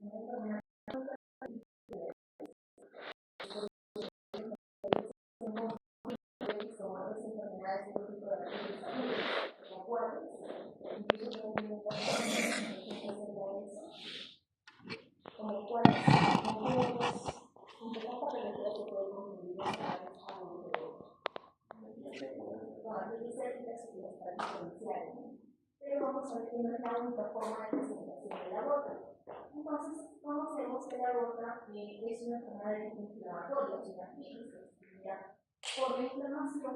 una enfermedad como otras enfermedades de tipo de como cuáles, incluso como cuáles, un poco para que se puede confundir con antibióticas y las prácticas iniciales. Pero vamos a ver que no es la única forma de presentación de la gota. Entonces, conocemos que la gota es una enfermedad de tipo inflamatoria, es una fibrosis por la inflamación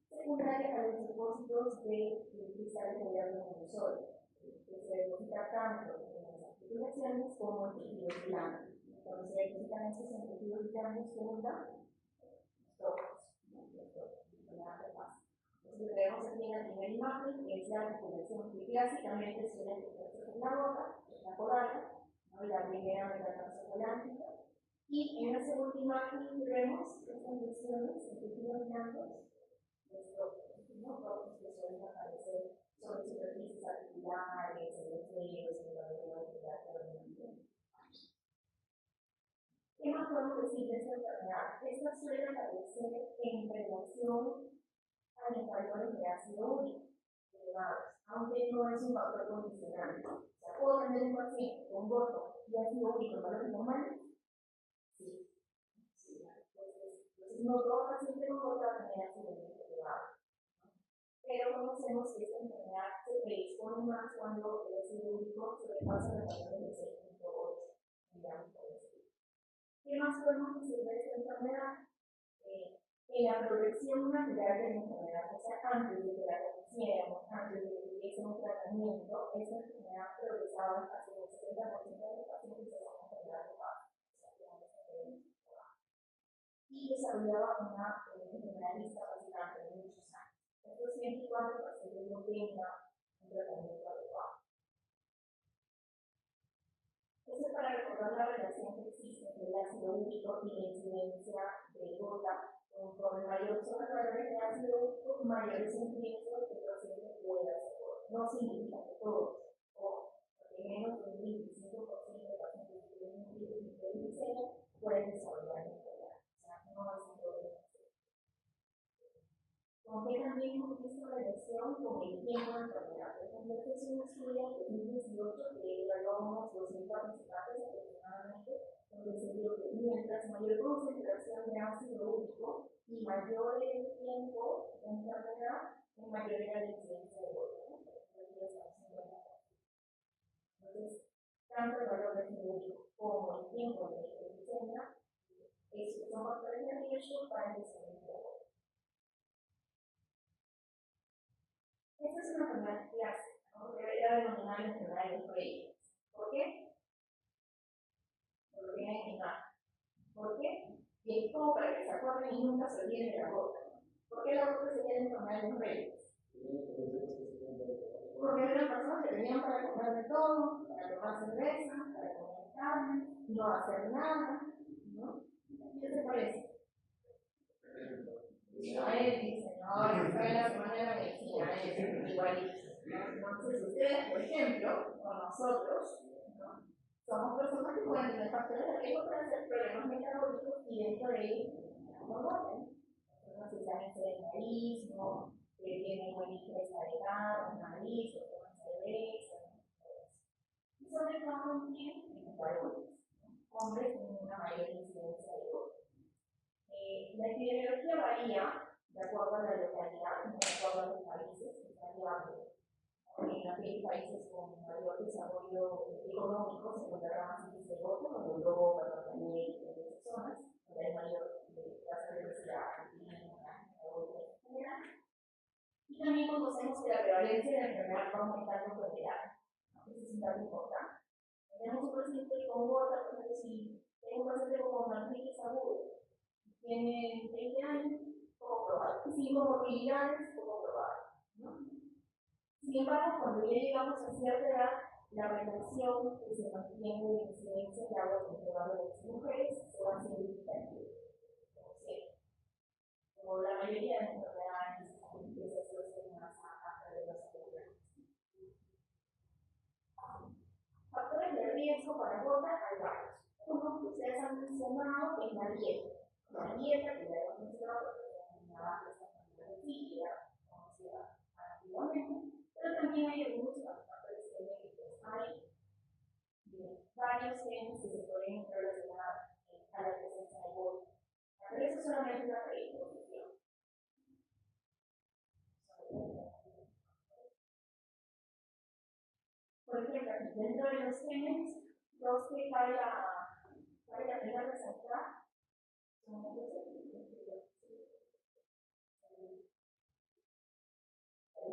secundaria a los depósitos de cristales de adenosol, que se deposita tanto en las articulaciones como en tejidos blandos. Cuando se depositan estos en tejidos blandos, se juntan los tocos. Entonces, lo que vemos aquí en la primera imagen es la articulación que clásicamente suele encontrarse con la gota, la podal, ¿no? La primera metatarsocolántica. Y en la segunda imagen vemos estas lesiones en tejidos blandos, los tocos, ¿no? Tocos que suelen aparecer sobre superficies articulares, en los dedos, en la velocidad permanente. ¿Qué más podemos decir de esta enfermedad? Esta suele aparecer en relación a los valores de ácido úrico elevados, aunque no es un factor condicionante. O sea, ¿puedo tener un paciente con gota y ácido úrico en valores normales? Sí. Entonces, no todo paciente con gota va a tener ácido úrico elevado. Pero conocemos que esta enfermedad se predispone más cuando el ácido úrico sobrepasa los valores de 6.8 miligramos por decilitro. ¿Qué más podemos decir de esta enfermedad? En la progresión natural de la enfermedad, o sea, antes de que la conociéramos, antes de que tuviese un tratamiento, esta enfermedad progresaba hacia el 70% de los pacientes de una enfermedad de base, y desarrollaba una enfermedad discapacitante de muchos años. Esto siempre y cuando el paciente no tenga un tratamiento adecuado. Eso es para recordar la relación que existe entre el ácido úrico y la incidencia de gota. Con mayor sobrevalor de ácido úrico, mayores incidencias que el paciente pueda hacer gota. No significa que todos, o que menos de un 25% de pacientes que tienen un tipo de diseño pueden desarrollar la enfermedad. O sea, no es un problema. ¿Con qué también hemos visto relación con el tiempo de enfermedad? Por ejemplo, este es un estudio de 2018 que evaluó unos 2.000 participantes aproximadamente, donde se vio que mientras mayor concentración de ácido úrico y mayor el tiempo de enfermedad, mayor era la incidencia de gota. Entonces, tanto el valor de ácido úrico como el tiempo de diseño son factores de riesgo para el desarrollo de gota. Esta es una enfermedad clásica, ¿no? Debería denominar la enfermedad de los reyes. ¿Por qué? Por lo que tiene en imagen. ¿Por qué? Y es como para que se acuerden y nunca se olviden de la gota. ¿Por qué la gota sería la enfermedad de los reyes? Porque eran personas que tenían para comer de todo, para tomar cerveza, para comer carne, no hacer nada, ¿no? ¿Qué te parece? A él dice, no, yo estoy en la semana de la medicina, igualito. Entonces, ustedes, por ejemplo, o nosotros, ¿no? Somos personas que pueden tener factores de riesgo para hacer problemas metabólicos y dentro de ellos, no voten. Personas que están en sedentarismo, que tienen buen estrés agregado, nariz, que toman cerveza, y sobre todo en los varones, hombres con una mayor incidencia de gota. La epidemiología varía de acuerdo a la localidad, de acuerdo a los países, es variable. En aquellos países con mayor desarrollo económico se encontrará más índice de gota, como Europa, Norteamérica, en esas zonas, donde hay mayor tasa de obesidad, y también conocemos que la prevalencia de la enfermedad va aumentando con la edad. Eso es un dato importante. Tenemos un paciente con gota, por ejemplo, si tengo un paciente con artritis aguda, tiene 20 años, poco probable. Sin comorbilidades, poco probable, ¿no? Sin embargo, cuando ya llegamos a cierta edad, la relación que se mantiene de incidencia de agua entre varones y mujeres se va haciendo diferente. Como la mayoría de enfermedades que se asocian más a cardiovasculares. Factores de riesgo para gota hay varios. Uno que ustedes han mencionado es la dieta. La dieta, que ya hemos mencionado, es una base de fibra, conocida antiguamente, pero también hay algunos factores genéticos. Hay varios genes que se pueden relacionar a la presencia de gota. Pero eso es solamente una predisposición. Por ejemplo, dentro de los genes, los que vale la pena resaltar son los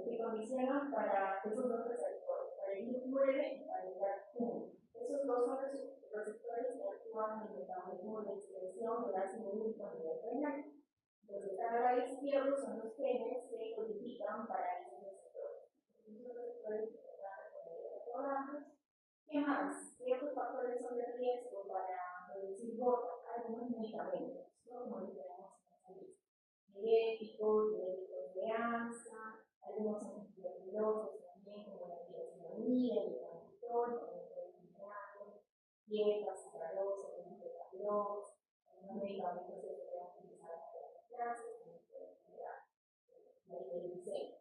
que condicionan para esos dos receptores, para el IL-9 y para el GAT1. Esos dos son los receptores que actúan en el metabolismo de expresión del ácido úrico a nivel renal. Los que están al lado izquierdo son los genes que codifican para esos receptores. Esos receptores ¿qué más? ¿Qué otros factores son de riesgo para producir gota? Algunos medicamentos, ¿no? Como lo tenemos en esta lista. Diuréticos de ANSA, algunos antituberculosos también, como la tirosinamida, el etanol, dietas, sacarosa, algunos medicamentos que se pueden utilizar para las clases, como el diseño.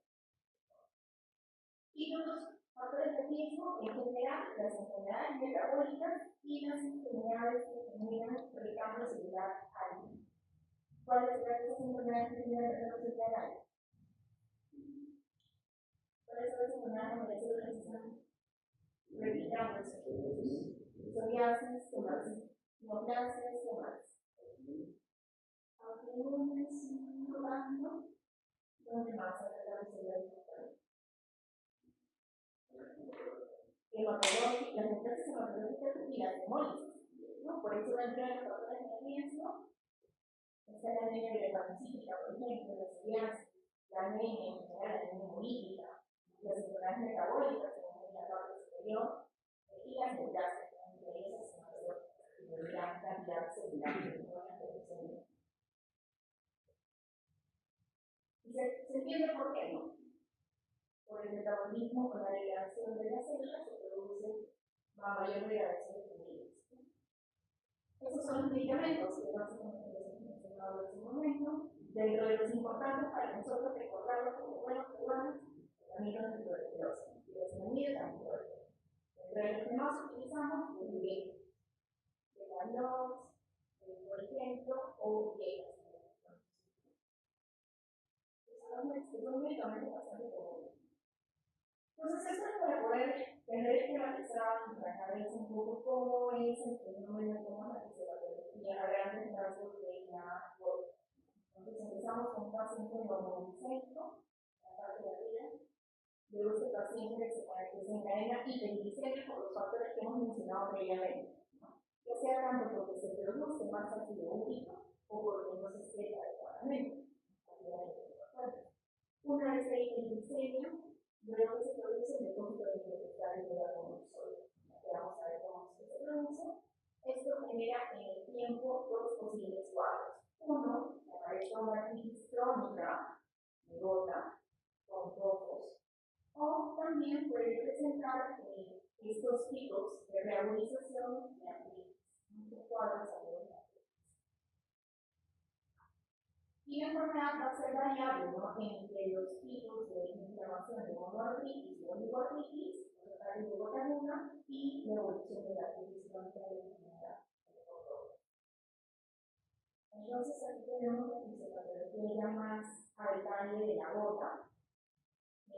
Y los factores de riesgo en general, las enfermedades metabólicas y las enfermedades que generan recambio celular alto. ¿Cuáles son esas enfermedades que generan recambio celular alto? ¿Cuáles son las enfermedades donde las células están replicándose? Psoriasis, ¿qué más? Neoplasias, ¿qué más? Autoinmunes, ¿dónde más hay recambio celular alto? Las neoplasias hematológicas y las hemólisis, ¿no? Por eso dentro de los factores de riesgo está la anemia hepatocítica, por ejemplo, la psoriasis, la anemia en general, la anemia hemolítica, las enfermedades metabólicas en la parte superior y las neoplasias, entre ellas una gran cantidad celular que no van a producir. Y se entiende por qué, ¿no? Por el metabolismo, con la degradación de las células, se produce mayor degradación de fluidos. Esos son los medicamentos que básicamente les hemos mencionado en este momento. Dentro de los importantes para nosotros recordarlos como buenos peruanos, también los de tuberculosis. Y los también también tuberculosis. Dentro de los que más utilizamos, el bien. El Alox, por ejemplo, o Viegas. Son medicamentos bastante comunes. Entonces, esto es para poder tener esquematizado en la cabeza un poco cómo es el fenómeno, cómo es la fisiopatología a grandes rasgos de la gota. Entonces, empezamos con un paciente normoglicémico, la parte de arriba. Luego, este paciente se desencadena hiperglicemia por los factores que hemos mencionado previamente. Ya sea tanto porque se produce más ácido úrico o porque no se excreta adecuadamente. Una vez que hay hiperglicemia, luego se produce el depósito de microcristales de alcohol. Vamos a ver cómo se produce. Esto genera en el tiempo dos posibles cuadros. Uno, aparece una crisis crónica de gota con focos. O también puede presentar estos picos de reagudización de artritis. Estos cuadros agudos. Y la enfermedad va a ser variable, ¿no? Entre los tipos de inflamación de monoartritis y oligoartritis, de gota luna, y la evolución de la artritis crónica de la enfermedad. Entonces, aquí tenemos la fisiopatología ya más a detalle de la gota.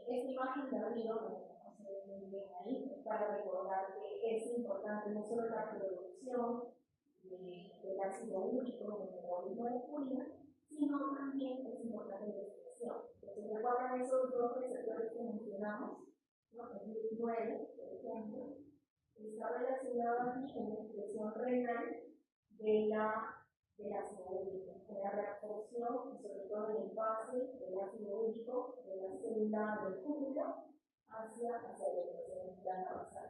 Esta imagen de arriba, no se ve muy bien ahí, es para recordar que es importante no solo la producción del ácido úrico en el metabolismo de la purina, sino también es importante la expresión. Entonces, recuerdan esos dos receptores que mencionamos, ¿no? El IL-9, por ejemplo, está relacionado aquí en la expresión renal del ácido úrico, en la reabsorción y sobre todo en el pase del ácido úrico de la célula del túbulo hacia la glándula basal.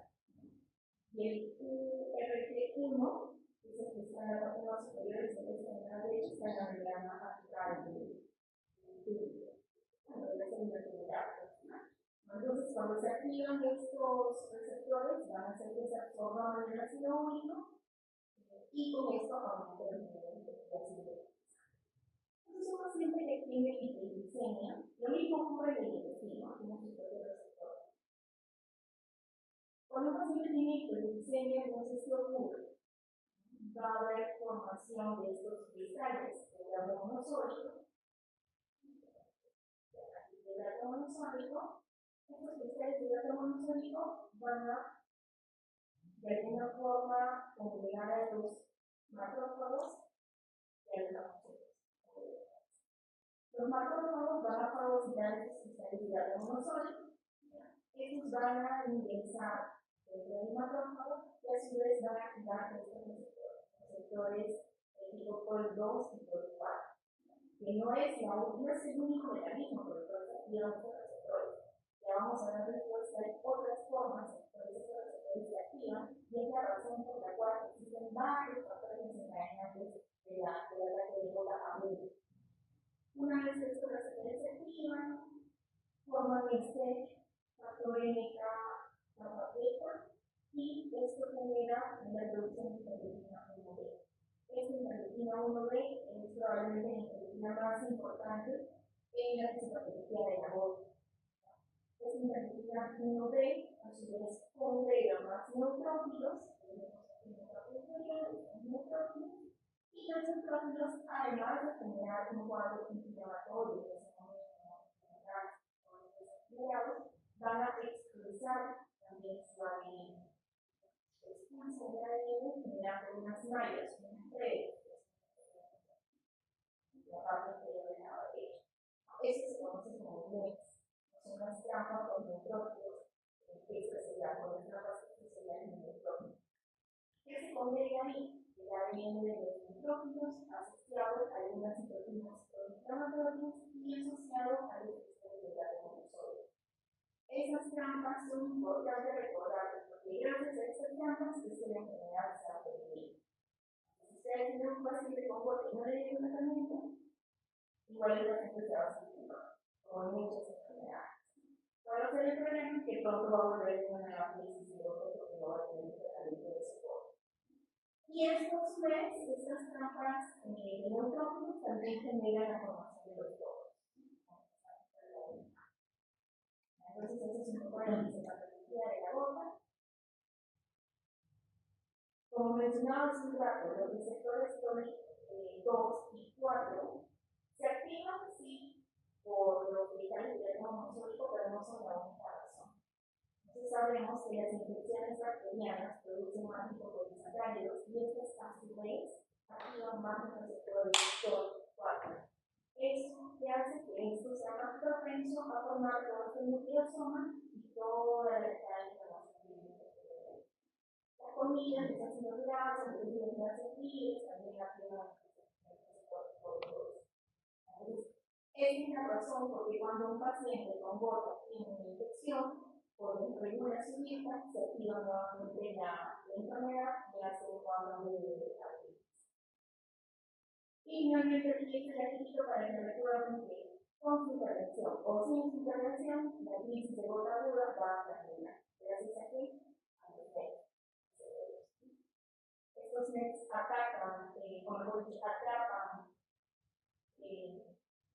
Y el URT1 es el que está en la parte más superior, es el que está en la derecha, está en la membrana apical del túbulo. Bueno, debe ser invertebrado. Entonces, cuando se activan estos receptores receptores van a hacer que se absorba el ácido úrico y con esto aumenta el nivel de ácido úrico. Entonces uno siempre que tiene hiperglicemia, lo mismo ocurre en el intestino, tiene su propio receptor. Cuando un paciente tiene hiperglicemia, entonces ¿qué ocurre? Va a haber formación de estos cristales de grado monosódico. De grado monosódico, estos cristales de grado monosódico van a, de alguna forma, congregar a los macrófagos y a los leucocitos. Los macrófagos van a fagocitar estos cristales de grado monosódico. Estos van a ingresar dentro del macrófago y a su vez van a activar estos receptores tipo POL2 y POL4, que no es el único mecanismo por el cual se activan estos receptores. Ya vamos a ver después que hay otras formas por las que estos receptores se activan y es la razón por la cual existen varios factores desencadenantes del ataque de gota agudo. Una vez que estos receptores se activan, forman este factor NK beta y esto genera la producción de interleucina 1B. Esta interleucina 1B es probablemente la interleucina más importante en la fisiopatología de la gota. Esta interleucina 1B a su vez congrega más neutrófilos, y los neutrófilos, además de generar un cuadro inflamatorio, van a expulsar también su ADN. Expulsan el ADN generando unas mallas, unas redes, la parte inferior de la derecha. Eso se conoce como NETs. Son las trampas con neutrófilos especiales, con las trampas especiales de neutrófilos. ¿Qué se congrega ahí? El ADN de los neutrófilos asociado a algunas citoquinas proinflamatorias y asociado a los cristales de grado monosódico. Esas trampas son importantes recordarlas, porque gracias a esas trampas es que la enfermedad se va a prevenir. Si ustedes tienen un paciente con gota y no le dieron tratamiento, igual el paciente se va a sentir con muchas enfermedades. ¿Cuál va a ser el problema? Que pronto va a volver con una crisis de gota porque no va a tener tratamiento de soporte. Y estos mes, estas trampas de neutrófilos también generan la formación de los glóbulos. Entonces, eso es un poco la fisiopatología de la gota. Como mencionaba hace un rato, los receptores 2 y 4 se activan, sí, por los cristales de grado monosódico, pero no son la única razón. Entonces sabemos que las infecciones bacterianas producen más lipopolisacáridos y estas a su vez activan más los receptores 2 y 4. Eso que hace que esto sea más propenso a formar todo el nucleosoma y toda la inflamación de la comida, que está siendo grasa, entonces las grasas libres también activan los receptores. Entonces, esa es la razón porque cuando un paciente con gota tiene una infección, por desregula su dieta, se activa nuevamente la enfermedad y hace un cuadro de artritis. Y finalmente aquí hice el artículo para que recuerden que con su intervención o sin su intervención, la crisis de gota aguda va a terminar. Gracias a qué? A los NETs. Estos NETs atacan, atrapan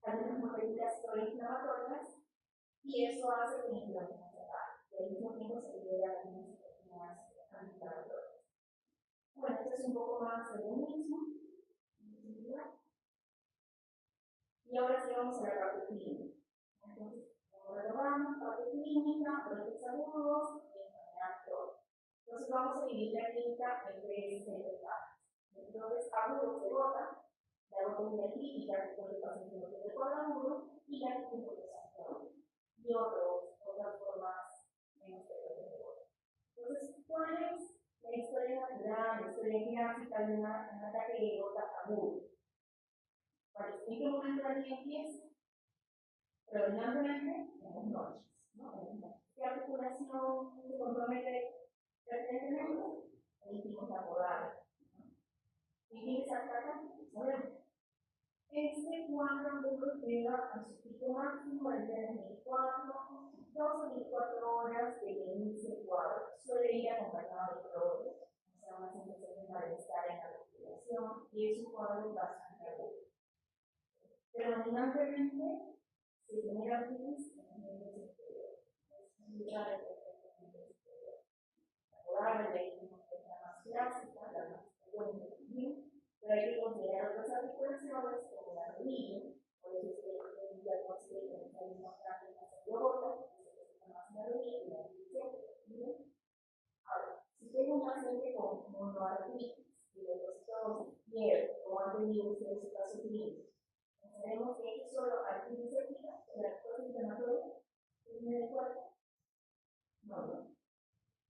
algunas moléculas proinflamatorias y eso hace que la inflamación se apague. Y al mismo tiempo se libera algunas proteínas antiinflamatorias. Bueno, esto es un poco más de lo mismo. Y ahora sí vamos a la parte clínica. Entonces, como retomamos, parte clínica, brotes agudos y enfermedad crónica. Entonces, vamos a dividir la clínica en tres etapas. Entonces, agudos de gota, la gota crítica, que puede pasar en el cuadro agudo, y la hipotensión y otras formas menos frecuentes de gota. Entonces, ¿cuál es la historia natural, la historia clásica de un ataque de gota agudo? ¿En qué momento el día empieza? Predominantemente en las noches, ¿no? ¿Qué articulación se compromete frecuentemente? El tipo caporal. ¿Y quién se ataca? Sabemos. Este cuadro agudo llega a su pico máximo el día 2004, 2 a 24 horas de inicio cuadro suele ir acompañado de dolores, o sea, una sensación de malestar en la respiración, y es un cuadro bastante agudo. Predominantemente se genera artritis en los miembros inferiores. Es muy raro que se genere inferior. La podal, la más clásica, la más frecuente también, pero hay que considerar otras articulaciones como la rodilla, por eso se le diagnóstico de la misma práctica se rebota, que se presenta más en la rodilla y la rodilla. Ahora, si tengo un paciente con monoartritis y leucocitosis, fiebre, como han tenido ustedes su caso clínico, sabemos que es solo artritis séptica, la cosa inflamatoria, en el cuerpo. No.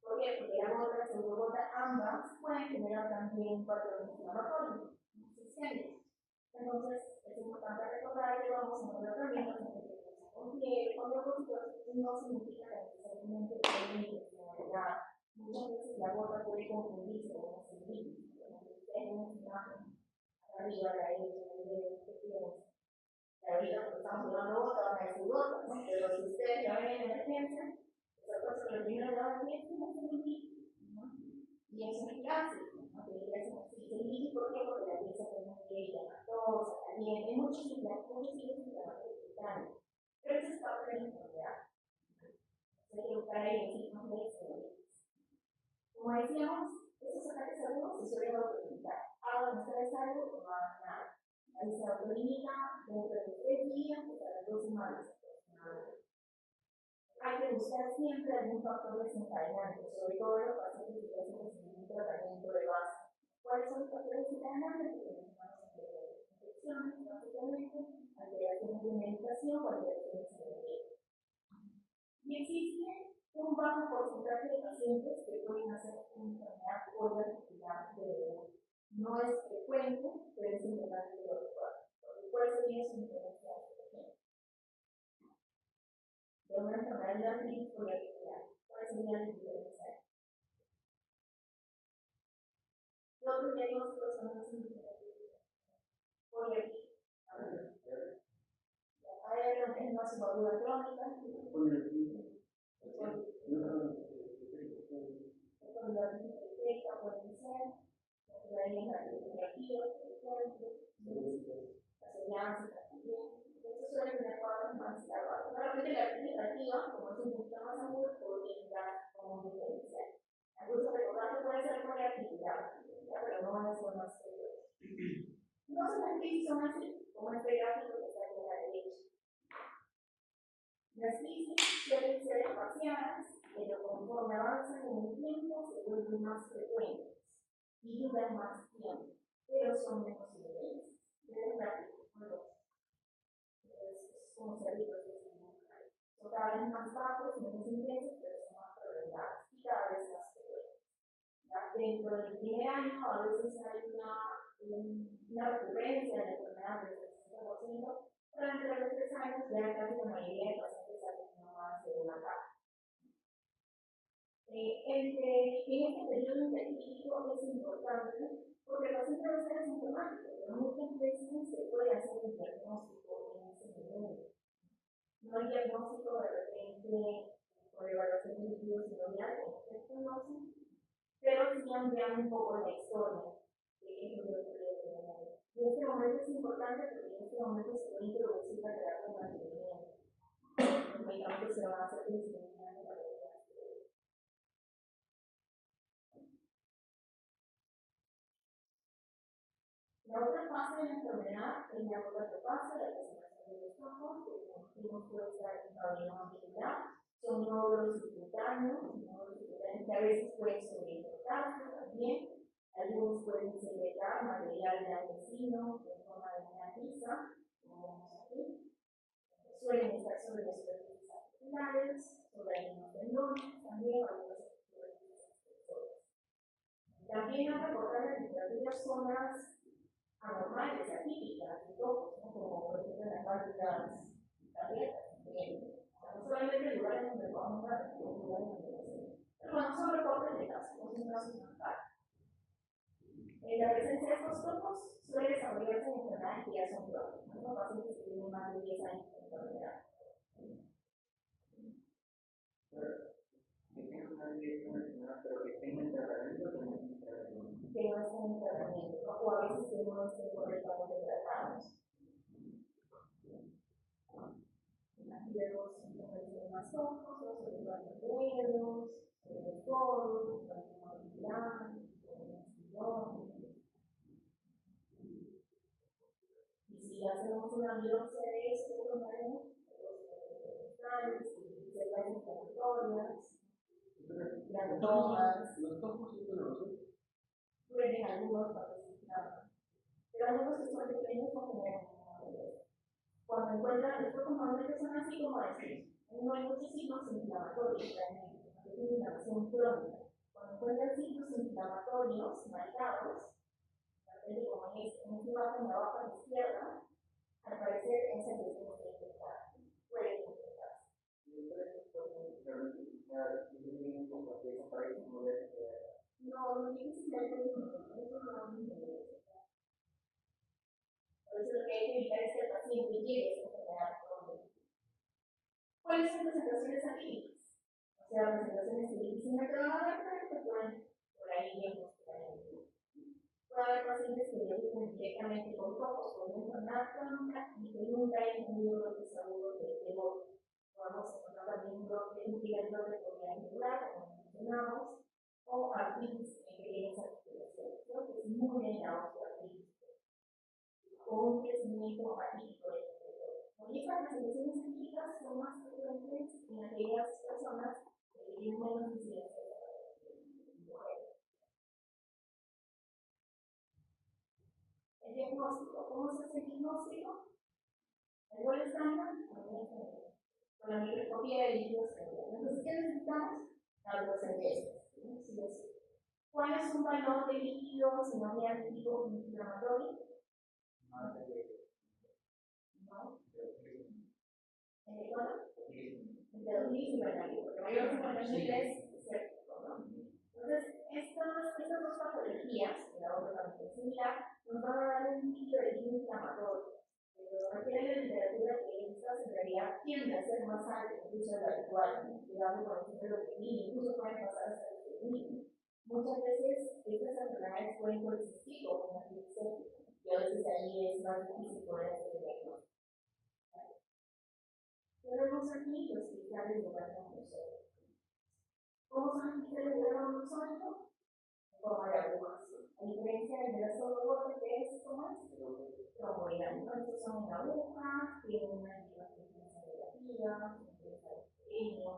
¿Por qué? Porque la gota, la pseudogota, ambas pueden generar también un patrón inflamatorio, sistémico. Entonces, es importante recordar que vamos a encontrar también los efectos con fiebre, con leucocitosis, no significa que necesariamente tenga infeccionalidad. Muchas veces la gota puede confundirse con una celulitis. Ustedes ven una imagen arriba a la derecha del dedo que tienen. Ahorita porque estamos llevando gota, van a decir gota, ¿no? Pero si ustedes la ven en emergencia, esa cosa que lo primero que van a decir es una celulitis, ¿no? Y es un clásico, ¿no? Que le hacen celulitis, ¿por qué? Porque la piel se pone muy llamatosa, caliente, hay muchos signos inflamatorios cutáneos. Pero eso es parte de la enfermedad. Hay que buscar ahí los signos de celulitis. Como decíamos, estos ataques agudos se suelen autolimitar. Hagan ustedes algo o no hagan nada. Ahí se autolimita dentro de 3 días hasta las 2 semanas aproximadamente. Hay que buscar siempre algún factor desencadenante, sobre todo los pacientes que hacen un tratamiento de base. ¿Cuáles son los factores desencadenantes? Porque mencionamos infecciones, básicamente, alteraciones de medicación o alteraciones en el dieta. Y existe un bajo porcentaje de pacientes que pueden hacer una enfermedad polioarticular de bebé. No es frecuente, pero es importante que lo recuerden. ¿Cuál sería su diferencial, por ejemplo? De una enfermedad de artritis polioarticular. ¿Cuál sería la diferencial? Los otros diagnósticos son los indiferentes. Poliartritis. Es una subadura crónica. Pueden ser, estos suelen tener cuadros más graduados. Realmente la administrativa, como es un poquito más agudo, podría dar como un diferencial. Me gusta recordar que puede ser por actividad, pero no es lo más seguro. No son artritis son así, como este gráfico que está aquí a la derecha. Las crisis suelen ser espaciadas, pero conforme avanzan en el tiempo se vuelven más frecuentes y duran más tiempo, pero son menos intensas. Deben practicarlo. Es como si el proceso son cada vez más bajos, menos intensos, pero son más prolongados y cada vez más frecuentes. Dentro del primer año a veces hay una recurrencia de la enfermedad del 60%, pero entre los 3 años ya casi la mayoría de pacientes salen no más de una caja. En este periodo interclínico es importante porque el paciente va a ser asintomático, pero muchas veces se puede hacer el diagnóstico en ese momento. No hay diagnóstico de repente por evaluación de líquidos sinoviales, como ustedes conocen, pero sí cambian un poco la historia de qué es lo que ocurre en el momento. Y este momento es importante porque en este momento se puede introducir la terapia de mantenimiento. Los medicamentos se van a hacer disminuiendo la terapia. La otra fase de la enfermedad es la otra fase, la presentación de los ojos, que como dijimos puede estar en pabellón articular. Son nódulos subcutáneos que a veces pueden sobreinfectarse también. Algunos pueden secretar material blanquecino en forma de una tiza, como vemos aquí. Suelen estar sobre las superficies articulares, sobre algunos tendones, también algunas superficies expresores. También hay que recordar la literatura zonas anormales, atípicas, de todos, como por ejemplo en las válvulas abiertas. No solamente en lugares donde podamos ver, sino en lugares donde no se. Pero bueno, son reportes de casos, no son casos más raros. La presencia de estos topos suele desarrollarse en enfermedades que ya son crónicas, ¿no? Pacientes que tienen más de 10 años de enfermedad. pacientes que no estén correctamente tratados. Aquí vemos más ojos, sobre los dedos, sobre los codos, la movilidad, y si hacemos una biopsia de esto, tomaremos los células inflamatorias, los topos sí dolorosos. duelen algunos participantes, pero algunos que son pequeños no generan ninguna dolor. Cuando encuentran, esto normalmente son así como decir, no hay muchos signos inflamatorios realmente, es una inflamación crónica. Cuando encuentran signos inflamatorios marcados, como en esta imagen de abajo a la izquierda, al parecer es el que tenemos que intentar. Puede intentarse. No, no difícilmente es por eso lo que hay que evitar es que el paciente llegue a esta enfermedad crónica. ¿Cuáles son las presentaciones clínicas? O sea, las presentaciones clínicas cinematográficas que pueden por ahí diagnosticar. Puede haber pacientes que lleguen directamente con topos, con una enfermedad crónica y que nunca hayan tenido brotes agudos de dolor. Podemos encontrar también un brote integrador de correa angular, como mencionamos, o artritis en pequeñas articulaciones, que es muy bien la osteoartritis, o un crecimiento atípico de este dolor. Y estas presentaciones clínicas son más frecuentes en aquellas personas que tienen menos incidencia. El diagnóstico, ¿cómo se hace el diagnóstico? El gol estándar, con la microscopía de líquidos cerebrales. Entonces, ¿qué necesitamos? Algocentesis. ¿Cuál es un valor de líquido sinovial de tipo inflamatorio? No. ¿Cuál? El de 2050, porque mayor de 50.000 es cierto, ¿no? Entonces, estas dos patologías, que la otra también es similar, nos van a dar un líquido de tipo inflamatorio. Pero requiere la literatura que estas en realidad tienden a ser más altas, incluso de lo habitual, digamos, por ejemplo, lo que incluso pueden pasar hasta el mínimo. Muchas veces estas enfermedades pueden coexistir con una crisis y a veces ahí es más difícil poder hacer el diagnóstico. Tenemos aquí los cristales de granulosómico. ¿Cómo son los cristales de granulosómico? En forma de agujas. A diferencia del elastogote, que es como tromboidal. Estos son en aguja, tienen una activación negativa, un pequeño.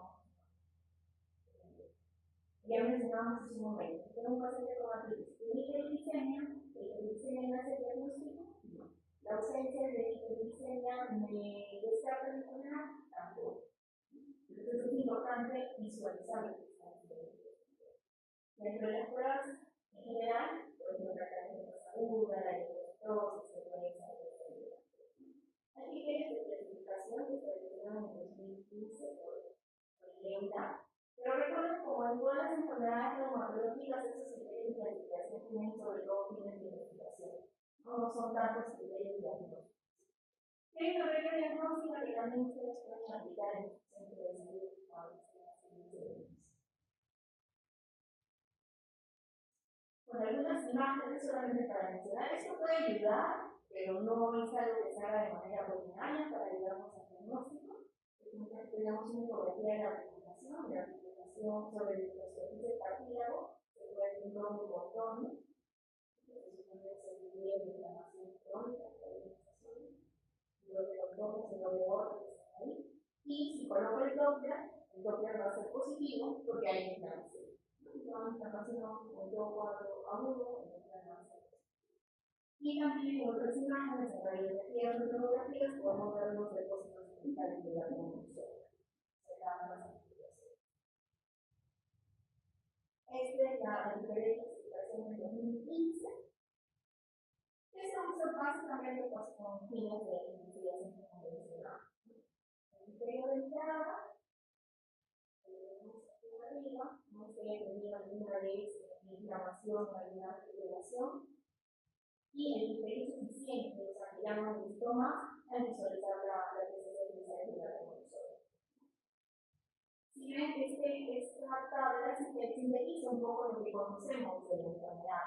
Ya mencionamos hace un momento, tengo un paciente con artritis. ¿Tiene hiperglicemia? ¿La hiperglicemia no hace diagnóstico? No. La ausencia de hiperglicemia me descarta la enfermedad, tampoco. Entonces es importante visualizar lo que está haciendo. Dentro de las pruebas en general, por ejemplo, la característica aguda, la hipocitosis, se puede desarrollar. Aquí tienen de clasificación que se realizaron en 2015 por Leuda. Pero recuerden, como en todas las enfermedades reumatológicas, esos criterios de clasificación tienen sobre todo fines de investigación. No son tantos criterios diagnósticos. Hay una regla diagnóstica que también ustedes pueden aplicar en el centro de salud para con algunas imágenes solamente para mencionar. Esto puede ayudar, pero no es algo que se haga de manera rutinaria para ayudarnos al diagnóstico. Tenemos una ecografía de la articulación sobre el osteosis del cartílago, se puede hacer un trombo por tono, entonces puede ser un video de inflamación crónica, luego de los tonos se lo veo que están ahí. Y si coloco el Doppler va a ser positivo porque hay inflamación. Una inflamación con todo cuadro agudo, y también en otras imágenes, en radiografías o tomografías, podemos ver los depósitos digitales de la conmoción. Esta es la diferencia de clasificación en 2015. Esto básicamente con fines de investigación convencional. El criterio de entrada, tenemos aquí arriba, no se haya tenido alguna vez inflamación o alguna articulación, y el criterio suficiente, o sea, que llaman síntomas, al visualizar la presencia de la conmoción. Si ven, esta tabla sintetiza un poco lo que conocemos de la enfermedad.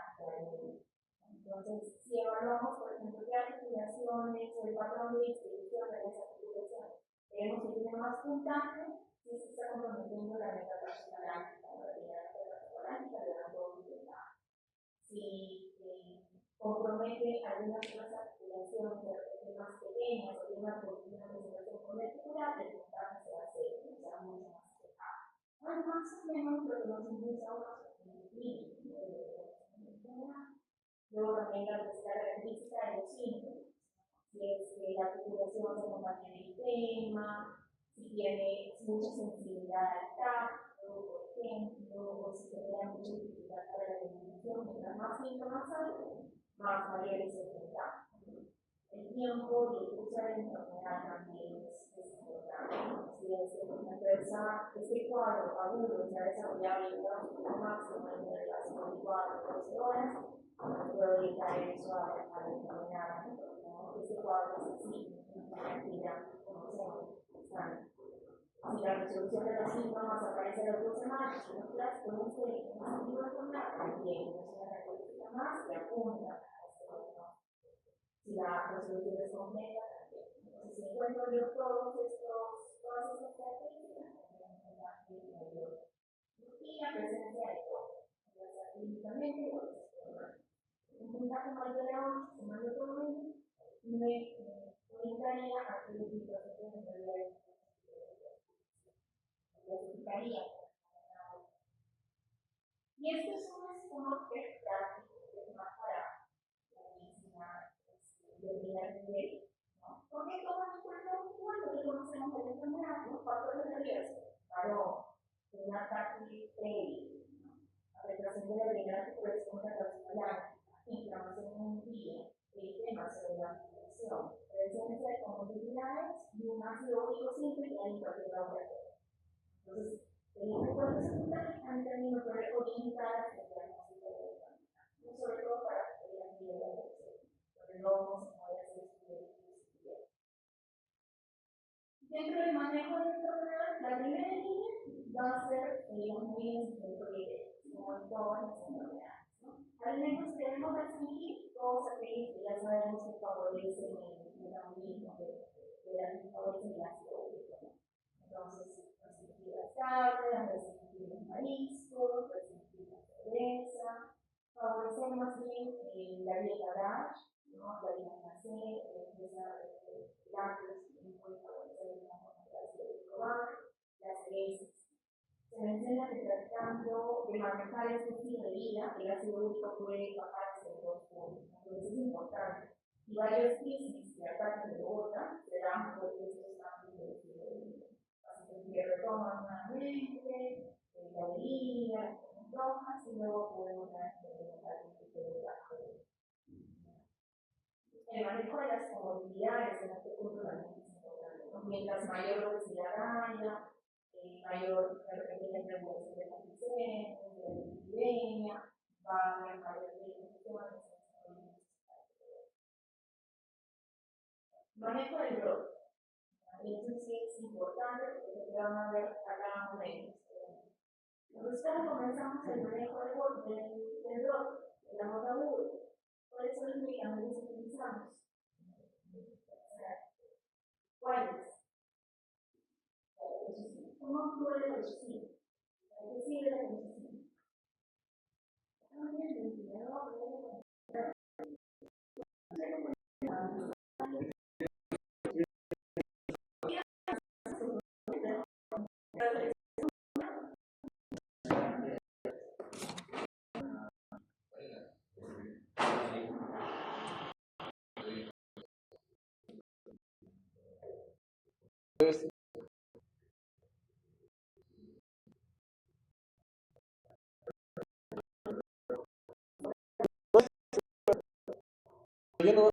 Entonces, si hablamos, por ejemplo, de articulaciones o el patrón de distribución de esa articulación, queremos que tiene más puntaje si se está comprometiendo la metatarsofalángea, la metatarsofalángea de la rodilla. Si compromete algunas otras articulaciones de repente más pequeñas o tiene una presentación molecular, el puntaje se va a hacer, será mucho más elevado. Bueno, más o menos lo que nos induce a una luego también la característica de los síntomas, si es que la articulación se acompaña en el tema, si tiene mucha sensibilidad al tacto, por ejemplo, o si genera mucha dificultad para la alimentación. Mientras más síntomas hay, más mayor es el contacto. El tiempo y el curso de la enfermedad también es importante. Si es que, por ejemplo, este cuadro agudo se ha desarrollado y el máximo en relación con 4 o 12 horas, puede orientar eso a la enfermedad. Este cuadro es así, que ya conocemos. Si la resolución de los síntomas aparece a las 2 semanas, puede ser en un sentido enfermedad también, es una característica más que apunta a este otro. Si la resolución es completa, también. Entonces, si encuentro yo todas estas características, y la presencia de todo, ya sea clínicamente o externamente. Un puntaje mayor a 8, sumando todo ello, me orientaría a que el proceso de realidad clasificaría. Y este es un escote práctico que es más para la medicina de primer nivel, ¿no? Porque todos en cuenta que conocemos de la enfermedad, los factores de riesgo, claro, un ataque previo, afectación de la primera articulación cardiovascular, inflamación en un día, el tema sobre la articulación, presencia de comorbilidades y un ácido úrico simple que hay en cualquier laboratorio. Entonces, teniendo en cuenta ese puntaje, a mí también me puede orientar hacia el diagnóstico de la enfermedad, no sobre todo para el nivel de atención, porque no se puede hacer estudios. Dentro del manejo de la enfermedad, la primera línea va a ser los movimientos del proyecto, como en todas las enfermedades. Al menos debemos distinguir todos aquellos que ya sabemos que favorecen el metabolismo, que favorecen el ácido úrico. Entonces, restringir las carnes, restringir los mariscos, restringir la cerveza, favorecer más bien la dieta DASH, ¿no? La vitamina C, lácteos, que pueden favorecer el ácido úrico bajo, las heces. Se menciona que tratando de manejar este estilo de vida, el ácido úrico puede bajar hasta 2 puntos. Entonces es importante. Y varios crisis de ataques de gota se dan porque estos cambios de estilo de vida. Así que retoman nuevamente la bebida, las rojas, y luego podemos dar el tipo de bajo. El manejo de las comorbilidades en este punto también es importante. Mientras mayor obesidad haya, mayor regulación de la glicemia, de la lipidemia, va a haber mayor riesgo de manejo del brote. Esto sí es importante porque se van a ver acá menos. Entonces, ¿cómo comenzamos el manejo del brote, de la gota aguda? ¿Cuáles son los medicamentos que utilizamos? ¿Cuáles? ¿Cómo actúa la leucina? ¿Para qué sirve la leucina? Yo no.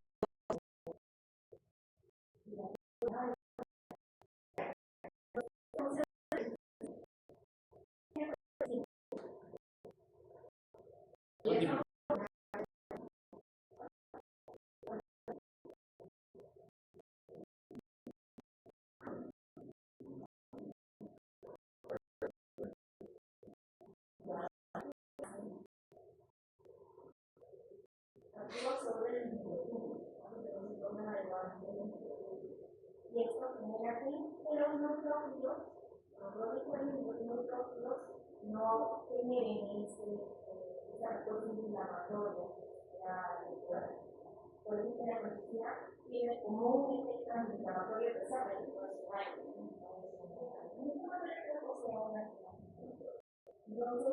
Actúa sobre el Y esto genera que los neutrófilos, los neutrófilos no generen esa respuesta inflamatoria del cuerpo. Por eso la medicina tiene como un efecto antiinflamatorio pesado en el personal. Entonces,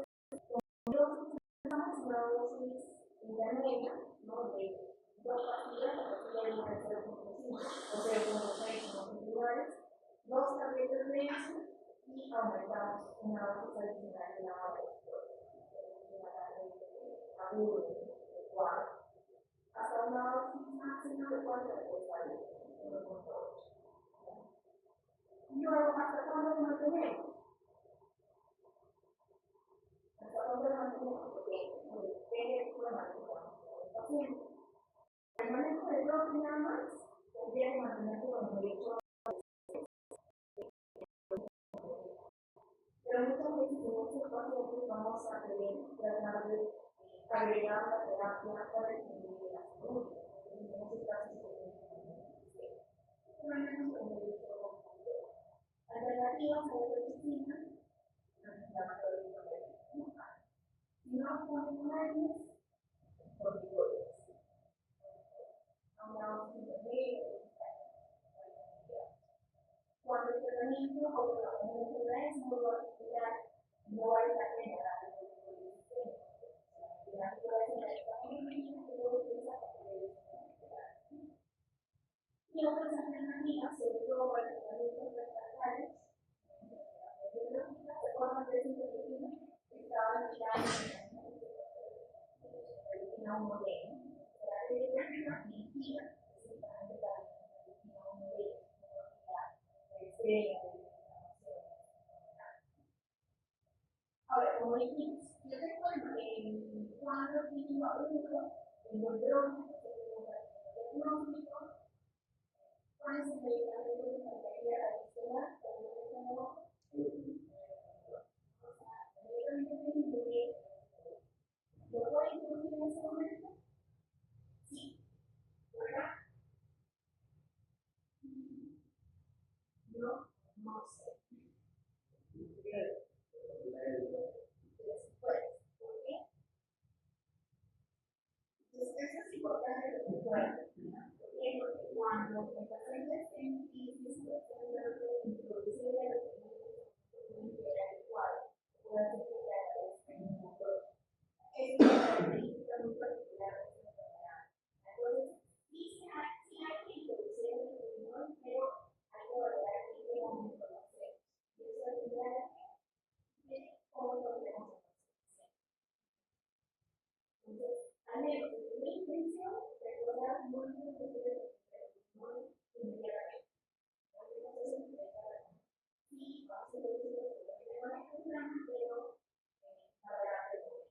estamos una dosis intermedia, ¿no? De 2 pastillas, la pastilla de 0.5 o 0.6 moleculares, 2 tabletas de eso y aumentamos una dosis adicional de la agudo de 4 hasta una dosis máxima de 4 de luego, ¿hasta cuándo lo mantenemos? ¿Hasta cuándo lo mantenemos? Porque depende de cómo manejamos el paciente. El manejo de drogas nada más tendría que mantenerse con el hecho. Pero muchas veces en estos pacientes vamos a tratar de agregar la terapia para el equilibrio de la salud. En esos casos, alternativas a la medicina, si no ponen medios, corticoides. Cuando el tratamiento o la enfermedad es muy particular, no vale la pena darle y otras alternativas, sobre todo para tratamientos refractarios, se forman de sintetizina que estaban mirando en un modelo. La teoría mentira, específicamente para un modelo, ahora, como dijimos, yo te cuento que cuando tengo uno, tengo el diagnóstico, ¿cuál es el medicamento que faltaría adicional? El medicamento que ¿lo puedo introducir en ese momento? Sí, ¿verdad? No sé. Después, ¿por qué? Entonces, eso es importante que se recuerden. Porque cuando el paciente esté en crisis, puede introducir el adecuado, puede hacer que la es un motor. Es una característica muy particular de esta enfermedad. Entonces, sí hay que introducir el pulmón, pero hay que valorar en qué momento lo hacemos. Y eso depende de cómo lo queremos hacer. Entonces, al menos desde mi intención, recordar muy bien que quiere el pulmón inmediatamente. Sí, vamos a introducir el pulmón, pero valorar el momento.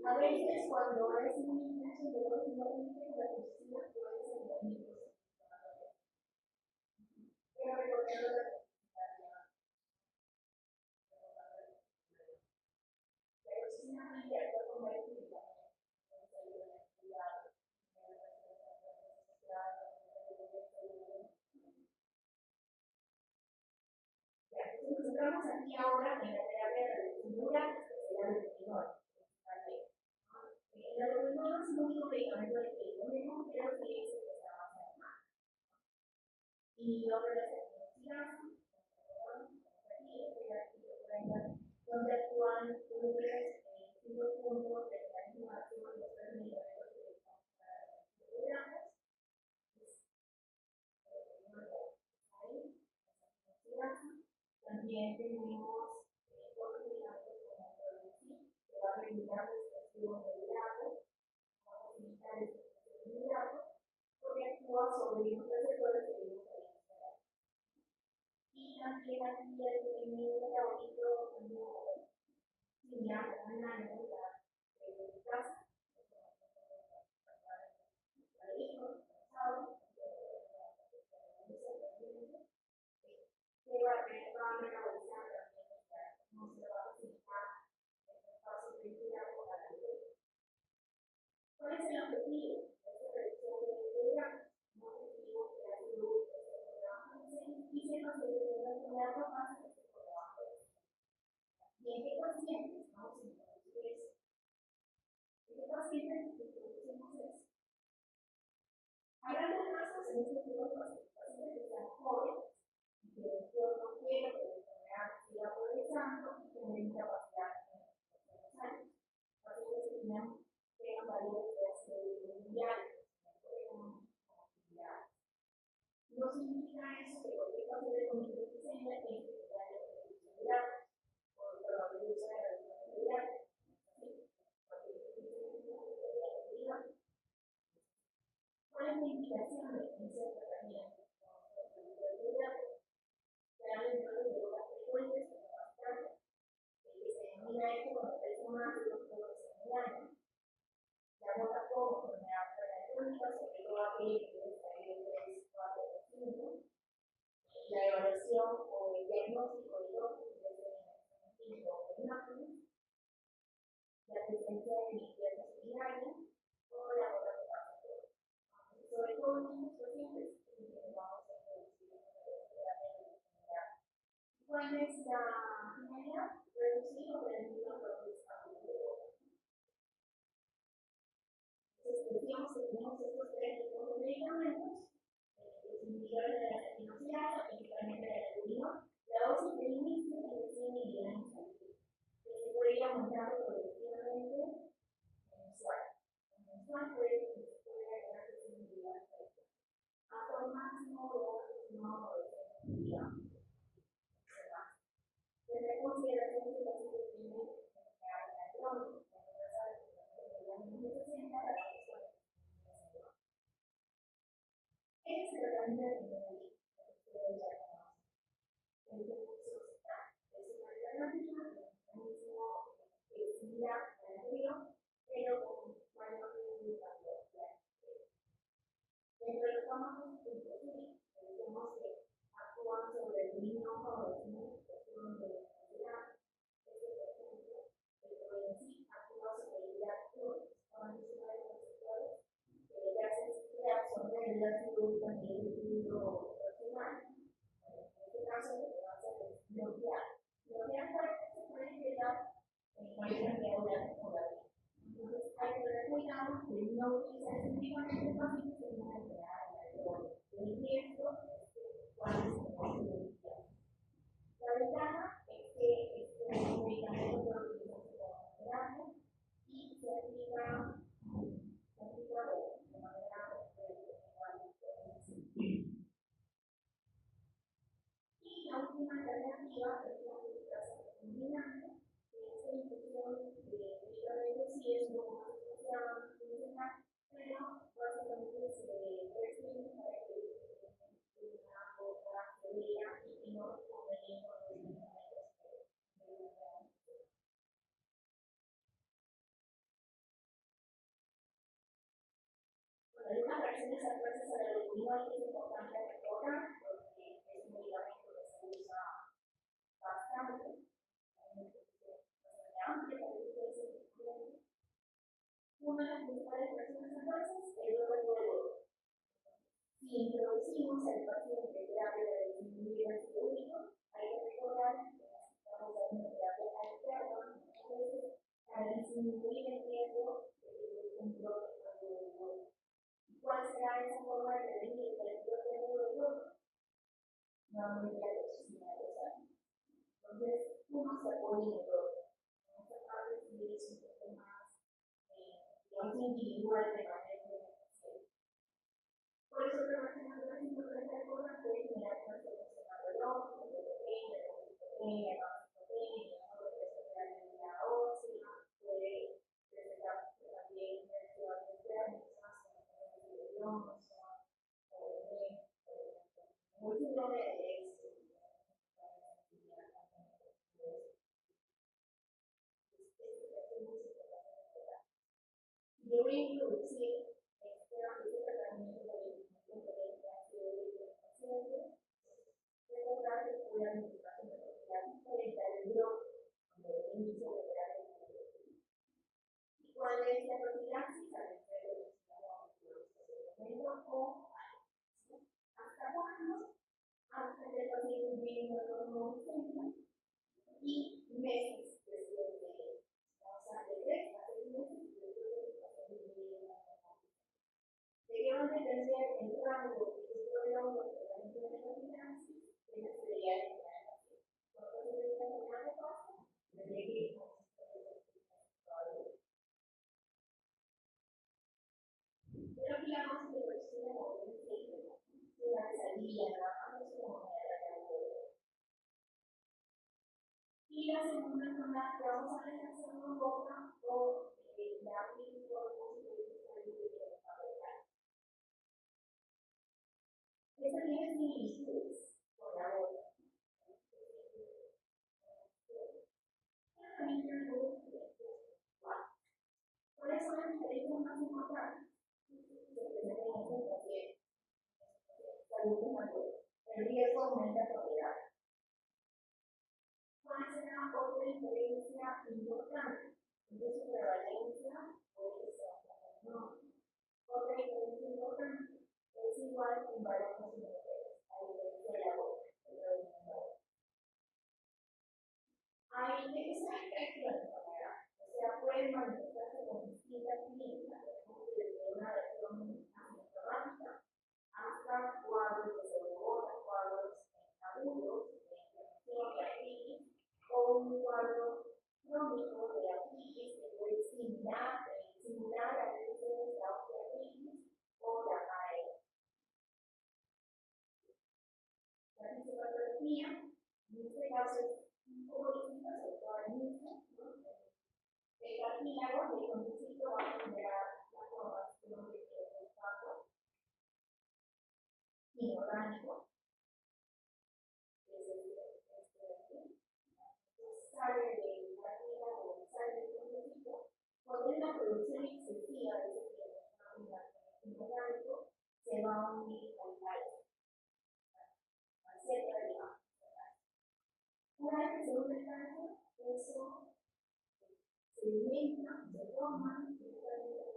A veces, cuando es muy intenso el dolor, simplemente la medicina puede ser muy intensa. Pero recordando la medicina abierta con varios medicamentos. Nos centramos aquí ahora en la terapia de reducción neural, especial del retinol. El retinol no es el único medicamento que tenemos, pero sí es el que está más normal. Y lo que donde actúan unos 5 puntos de mecanismo de acción de los 3 medicamentos que estamos también tenemos otros medicamentos como Prolecin, que va a regular la expresión del hidrato, va a facilitar la expresión del hidrato, porque actúa sobre los receptores que vimos ahí. Y también aquí el metabolito similar a una anécdota de casa, que va a metabolizar también, no se va a facilitar el paso de hidrato a la luz. hecho con el más de los profesionales. La bota como enfermedad crónica, sobre todo aquellos que les traen 3, 4, 5. La evaluación o el diagnóstico de los la presencia de limpieza urinaria o la bota de paso. Sobre todo en estos pacientes, vamos a introducir ¿cuál es la finalidad? Reducir o prevenir los brotes agudos de bota. Entonces, decíamos que tenemos estos 3 tipos de medicamentos, los inhibidores de la retinosidasa, principalmente de la heroína, la dosis de inicio es de 100 miligramos al día, que se puede ir aumentando progresivamente mensual. Mensual puede agregar 100 miligramos al día, hasta un máximo de 900 miligramos. Tener consideración que los pacientes tienen enfermedad crónica, es el tratamiento de inmunología, el recurso es una alternativa, el mecanismo es similar al anterior, pero con mayor indicador. Dentro de los fármacos tenemos que actúan sobre el niño favorecimiento de la situación de la ansiedad. Por ejemplo, el probenecid actúa sobre el reactor, solamente uno de los receptores que hace reabsorber el ácido úrico a nivel del fluido personal. En este caso, lo que va a hacer es bloquear. Bloquear se puede llegar en cualquier cantidad de datos por la vida. Entonces, hay que tener cuidado de no utilizar específicamente pacientes que tienen enfermedad de el riesgo cuál es el riesgo. La ventaja es que este medicamento puede utilizarse como terapia y se aplica de manera y la última alternativa es la filtración combinante, que es la infusión de medicamentos si es un poco más funcional, pero básicamente se restringe para que una otra teoría y que no convenien con los medicamentos que algunas reacciones adversas a la leucemia es importante recordar porque es un medicamento que se usa bastante una de las principales reacciones adversas es el dolor de huevo. Si introducimos al paciente terapia de disminuir el ácido úrico, hay que recordar que necesitamos dar una terapia alterna, entonces, para disminuir el riesgo de un brote de huevo. ¿Cuál será esa forma de prevenir el brote de huevo? Nuevamente la toxina de los años. Entonces, uno se apoya en el otro. En esta parte sí es un poco más, digamos, individual de manera de por eso creo que es importante recordar que generar una solución al reloj, de proteína, la ósea, puede presentar también reacciones enfermizas, como un síndrome de éxito. Yo voy a introducir este tratamiento de paciente, recordar que fue la administración de la diferencia del bloque cuando inicio de terapia. ¿Y cuál es la profilaxis? Al enfermo o hasta cuándo, hasta que el paciente llegue a los 90 y meses después de, o sea, de 3 a 6 meses después de que el paciente llegue a la normalidad. Debemos entender el rango que se puede dar un tratamiento de profilaxis en la severidad de la paciente. Cuando se ve una enfermedad de base, tendría que ir con pero aquí la más de persona como un ciclo, una vez al día, trabajamos como manera de y la segunda con la que vamos a realizar una boca o la esta tiene similitudes con la boca. También tiene adultos mayores. El riesgo aumenta por edad. ¿Cuál será otra diferencia importante? Entonces, su prevalencia puede ser menor. Otra diferencia importante es igual en varones y mujeres, a diferencia de la otra. Hay diferentes de la enfermedad, o sea, pueden manifestarse con distintas clínicas, desde una versión asintomática hasta cuadros de sobrevota, cuadros agudos de inflamación de artritis, o un cuadro crónico de artritis que puede simular a veces la osteoartritis o la AE. La fisiopatología, en este caso, es un poco distinta, sobre todo al inicio, el cartílago del condicito va a generar la formación de fosfato inorgánico, que es este de aquí. Entonces sale del cartílago, sale del condicito, cuando hay una producción excesiva de ese inorgánico, se va a unir al calcio, al centro de la. Una vez que se une el calcio, eso se alimenta, se forma, directamente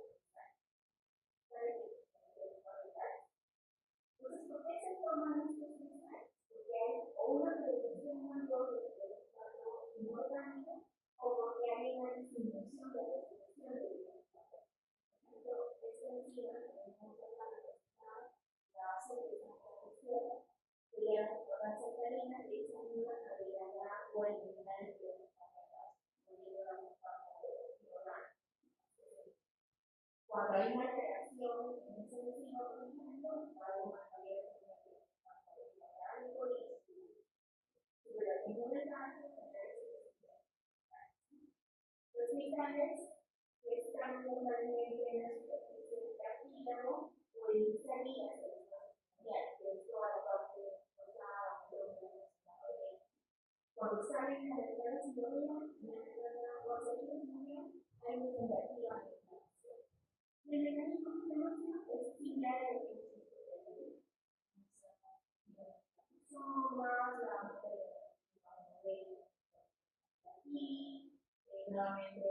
entonces, ¿por qué se forman estos cristales? Porque hay o una producción mayor de fosfato inorgánico o porque hay una disminución de la producción de fosfato. Por ejemplo, esta enzima que tenemos la base de esta producción sería la sertralina, que es una a degradar o eliminar el fosfato, volviendo a la fosfato inorgánico. Cuando hay una reacción en ese enzima, por ejemplo, algo más abierto los cristales que están normalmente en la superficie del cartílago o en líneas que es toda la parte rosada, cuando salen a la entrada sintonía, en la entrada o hacia la sintonía, hay una tentativa de inflamación. Y el mecanismo de inflamación es similar a lo que hemos visto y nuevamente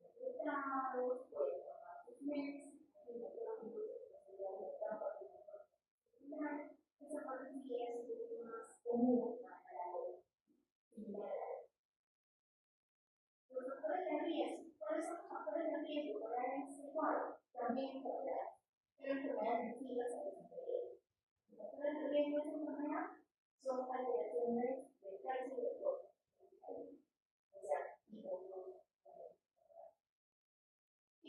resultados, puede formar sus meses, esa parte sí es un poco más común para la similar. Los factores de riesgo, ¿cuáles son los factores de riesgo para este cuadro? También enfermedades, pero enfermedades distintas a las anteriores. Los factores de riesgo de esta enfermedad son alteraciones del calcio y del fósforo. O sea,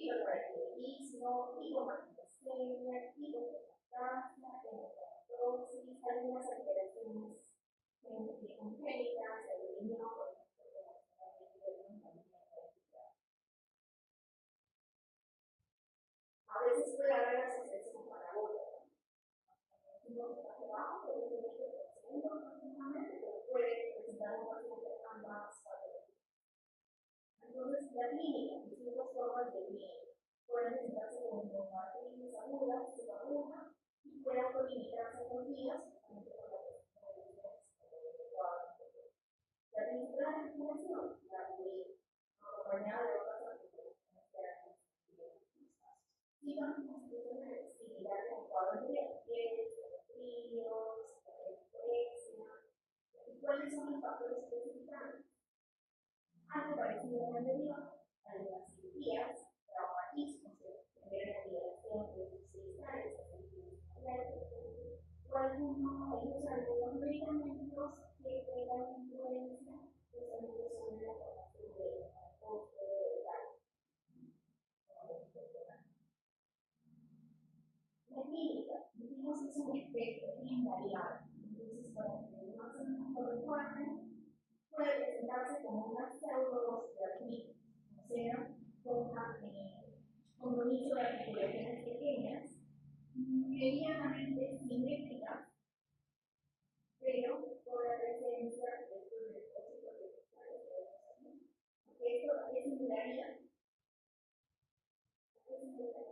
hipotiroidismo, hipomagnesemia, hipopotasia, hemocromatosis, algunas alteraciones congénitas, el riñón, por ejemplo, a veces puede haber asociación con la boca. Pero puede presentar un paciente ambas patologías. Entonces, la clínica, distintas formas de clínica, pueden presentarse con artritis aguda, subaguda, y puede autolimitarse con días, la principal articulación, la de acompañada de otras articulaciones y las constituciones similares a cuadros de piel, fríos, anorexia. ¿Y cuáles son los factores especificados? Algo parecido al anterior, algunas cirugías, traumatismos, tener liberación de los cristales, o algunos medicamentos que tengan influencia justamente sobre la formación de fósforo de calcio. La clínica, dijimos que es un espectro bien variable. Entonces, para que más o menos lo recuerden, puede presentarse como una pseudoartritis, o sea, con un nicho de articulaciones pequeñas, medianamente simétricas, pero por la presencia de estos depósitos de cristales que vemos aquí. Esto es similaridad. ¿Es similar?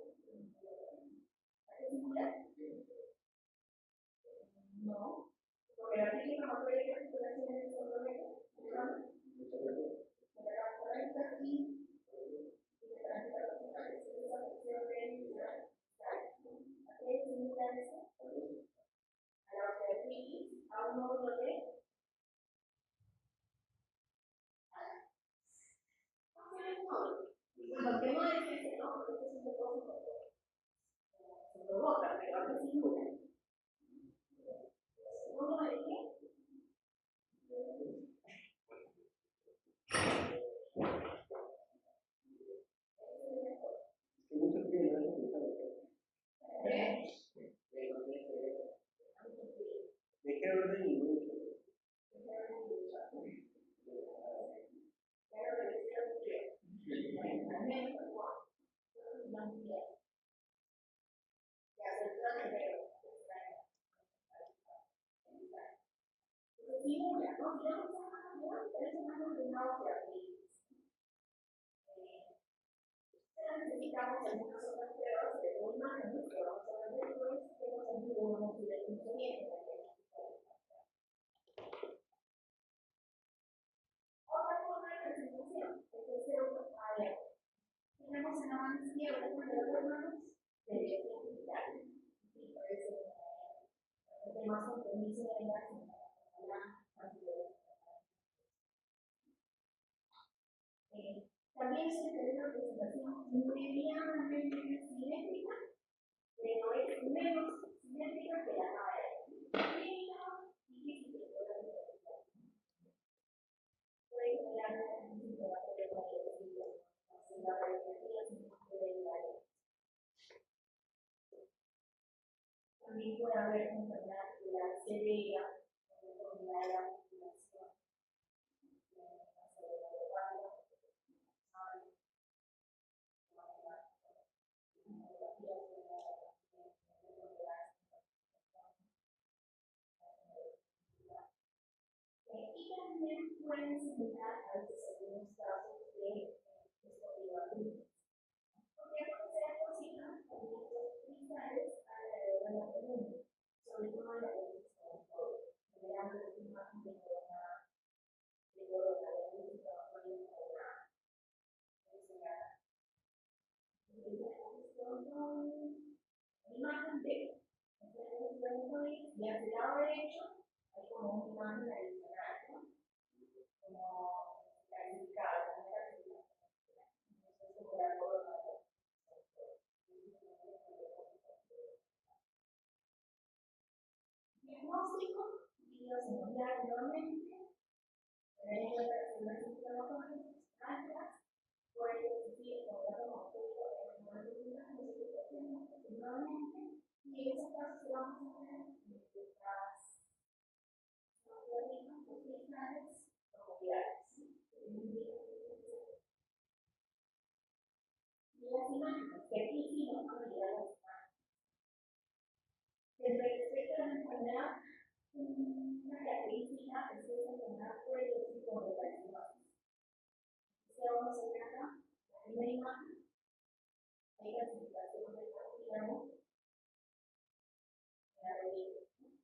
Bueno, el tema es que no, porque esto es un depósito se provoca, pero a veces sin duda. ¿Cómo es que? ¿De qué orden? Necesitamos algunas otras pruebas de una imagen que vamos a ver después que nos ayuden a medir el funcionamiento. Otra forma de presentación es el pseudo-ADN. Tenemos en la mano izquierda con los hermanos de identificar. Y por eso tenemos compromiso de la también se tiene una presentación medianamente simétrica, pero es menos simétrica que la ADN. Difícil de poder visualizar. Puede generar un trabajo de la radiografía también puede haber enfermedad severa, enfermedad de la articulación, y también pueden simular a veces algunos casos de escobilación. Porque puede ser posible algunos cristales alrededor de la columna, sobre todo en la columna, generando una imagen de corona, imagen B. Entonces, y hacia el lado derecho hay como una imagen adicional, ¿no? Como calificada, como calificada. Entonces, como la corona. Diagnóstico, biosimilar nuevamente, tenemos las inflamatorias altas, puede existir como nuevamente, y en esos casos que vamos a ver, las cristales nucleares. Y las imágenes, que aquí sí nos van a ayudar a las imágenes. Respecto a la enfermedad, una característica es que esa enfermedad puede producir complicaciones. Vamos a ver acá, la primera imagen, hay clasificación del cartílago, la rodilla.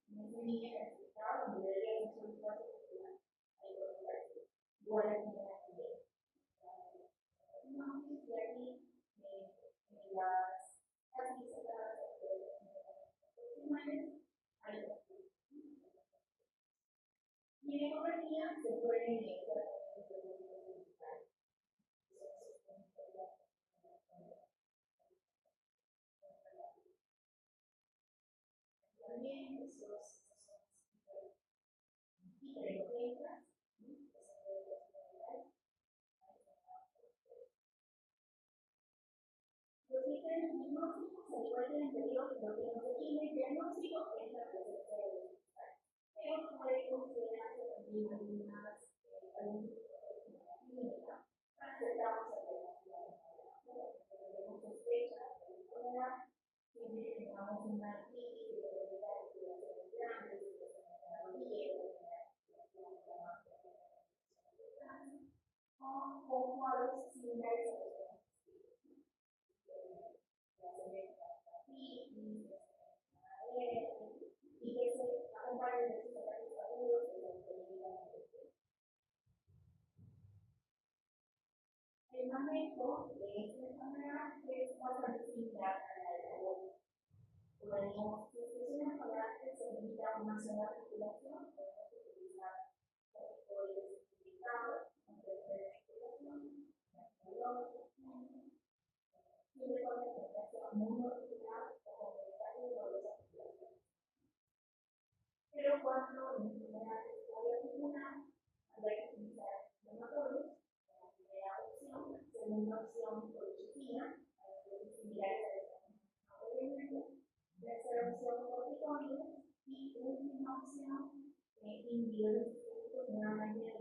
No es una línea clasificada donde debería ser un espacio popular. Hay colocación. Igual aquí en la rodilla. Y aquí en las casi separadas hay y en economía se pueden iniciar también esos hiperentras los diagnósticos al igual que el anterior lo que nos define el diagnóstico es la presencia de los pero puede considerarse también algunas clínica aceptamos alternativas tenemos sospecha de enfermedad siempre tengamos una crisis de probabilidad de circulaciones grandes de la rodilla o con cuadros similares a los y que se acompañen de estos ataques agudos de los el manejo de esta enfermedad es bastante similar a la de la gota. Podemos, si es una enfermedad que se limita a una sola articulación, podemos utilizar corticoides indicados, articulación, mundo natural o comunitario de los artistas. Pero cuando en primera historia comunal habría que utilizar informatorios, como primera opción, segunda opción, filosofía, similares a la tercera opción, corticoides, y última opción, individuos históricos nuevamente de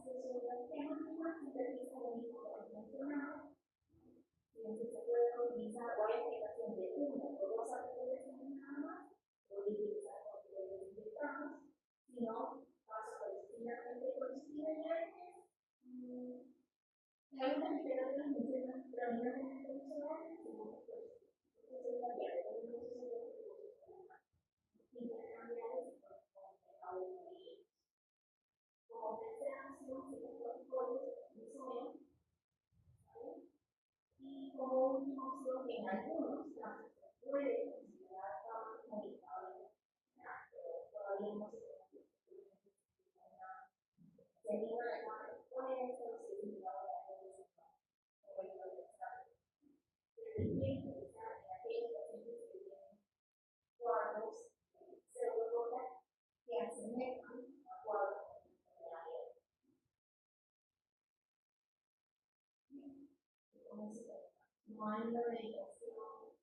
sobre el tema más sintetiza lo mismo que hemos mencionado, y se puede utilizar o aplicación de una o dos articulaciones nada más, puede utilizar articulaciones inventadas, si no, pasa por finalmente coincide en algunas literaturas mencionan predominantemente funcionales y otras intercambiables como tercera opción se puede y como última opción en algunos casos puede considerar comunicable, pero todavía no se termina de dar respuesta, se termina de dar respuesta, como el profesor. Pero es bien interesante en aquellos pacientes que tienen cuadros pseudogotas que asemejan a cuadros reales. No hay una medicación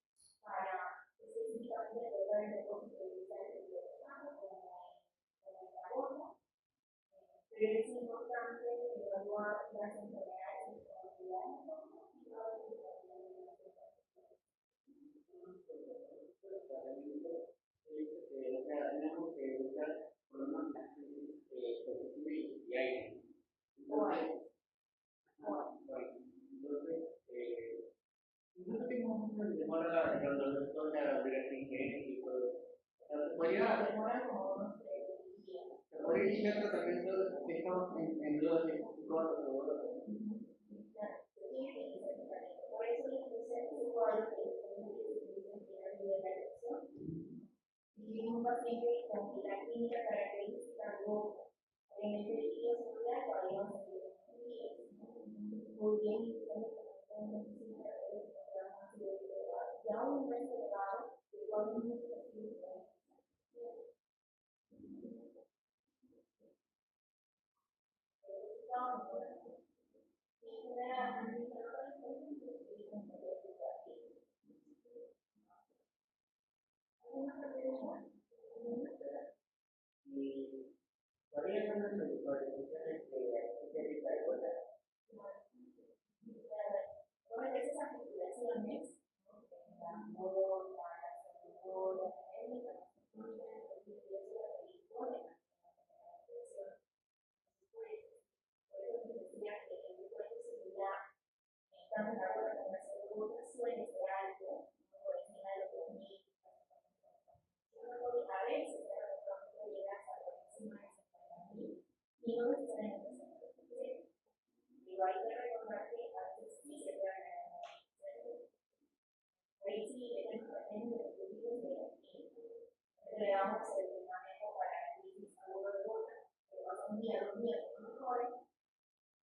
para específicamente lograr el depósito de glucosa como el aborto, pero es importante evaluar las enfermedades de probabilidad y las tenemos que buscar problemas y aire. Entonces, demora cuando la doctora ingeniería y todo. Se podría iniciar tratamiento si estamos en dudas de cuánto todo. Por eso les puse ese cuadro que y un paciente con la clínica característica algo obviamente de celular todavía no se puede muy bien y aún no es elevado igual no es Y todavía no es el soluciones que especialista de vuelta. Todas esas articulaciones, la moda, suele ser alto, por encima de los 2000. A veces puede llegar hasta por encima de 60.000 y no necesariamente pero hay que recordar que a veces sí se puede ganar. Ahí sí depende de los objetivos de la le damos el manejo para la crisis seguro de gota, pero pasa un día, 2 días, no mejores,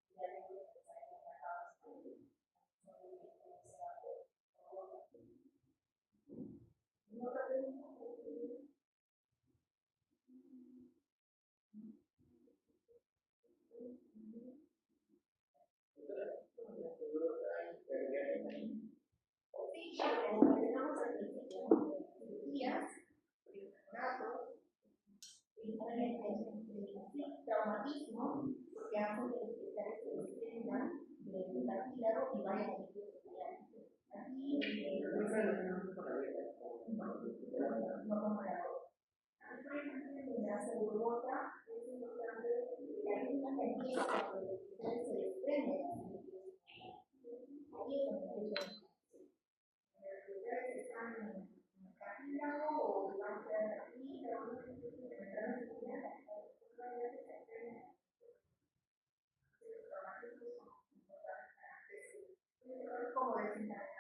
y ya tenemos que empezar a trabajar ¿Otra pregunta? Sí, como mencionamos al principio, cirugías, traumatismo, porque hacen que los cristales se desprendan del cartílago y vayan a aquí, no como la otra. Por ejemplo, en la segurota es importante que la clínica empieza cuando los cristales se desprenden. Ahí es donde los cristales están en el cartílago o van a quedar aquí, como desintegrar.